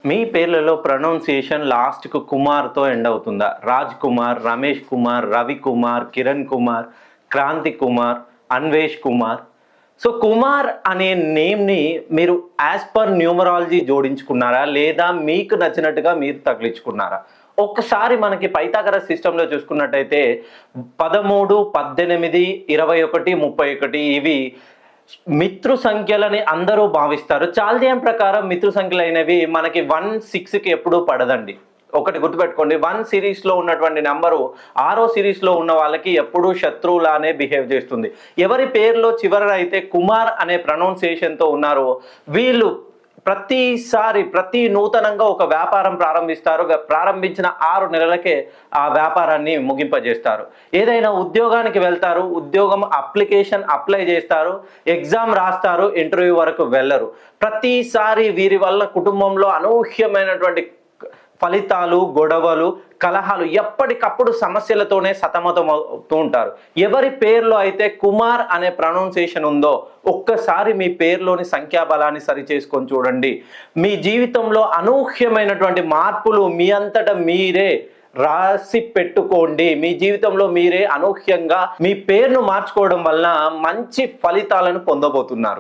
మీ పేర్లలో ప్రొనౌన్సియేషన్ లాస్ట్‌కు కుమార్‌తో ఎండ్ అవుతుందా? రాజ్ కుమార్, రమేష్ కుమార్, రవి కుమార్, కిరణ్ కుమార్, క్రాంతి కుమార్, అన్వేష్ కుమార్. సో, కుమార్ అనే నేమ్‌ని మీరు యాస్ పర్ న్యూమరాలజీ జోడించుకున్నారా? లేదా మీకు నచ్చినట్టుగా మీరు తగిలించుకున్నారా? ఒక్కసారి మనకి పైథాగరస్ సిస్టమ్‌లో చూసుకున్నట్టయితే 13, 18, 21, 31 ఇవి మిత్రు సంఖ్యలని అందరూ భావిస్తారు. చాల్దియన్ ప్రకారం మిత్రు సంఖ్యలైనవి మనకి 1, 6కి ఎప్పుడూ పడదండి. ఒకటి గుర్తుపెట్టుకోండి. 1 సిరీస్‌లో ఉన్నటువంటి నంబరు 6 సిరీస్‌లో ఉన్న వాళ్ళకి ఎప్పుడూ శత్రువులానే బిహేవ్ చేస్తుంది. ఎవరి పేరులో చివరన అయితే కుమార్ అనే ప్రొనౌన్సియేషన్‌తో ఉన్నారో వీళ్ళు ప్రతి నూతనంగా ఒక వ్యాపారం ప్రారంభిస్తారు. ప్రారంభించిన 6 నెలలకే ఆ వ్యాపారాన్ని ముగింపజేస్తారు. ఏదైనా ఉద్యోగానికి వెళ్తారు. ఉద్యోగం అప్లికేషన్ అప్లై చేస్తారు. ఎగ్జామ్ రాస్తారు. ఇంటర్వ్యూ వరకు వెళ్ళరు. ప్రతిసారి వీరి వల్ల కుటుంబంలో అనూహ్యమైనటువంటి ఫలితాలు, గొడవలు, కలహాలు ఎప్పటికప్పుడు సమస్యలతోనే సతమతమవుతూ ఉంటారు. ఎవరి పేరులో అయితే కుమార్ అనే ప్రొనౌన్సియేషన్ ఉందో ఒక్కసారి మీ పేరులోని సంఖ్యాబలాన్ని సరిచేసుకొని చూడండి. మీ జీవితంలో అనూహ్యమైనటువంటి మార్పులు మీ అంతట మీరే రాసి పెట్టుకోండి. మీ జీవితంలో మీరే అనూహ్యంగా మీ పేరును మార్చుకోవడం వలన మంచి ఫలితాలను పొందబోతున్నారు.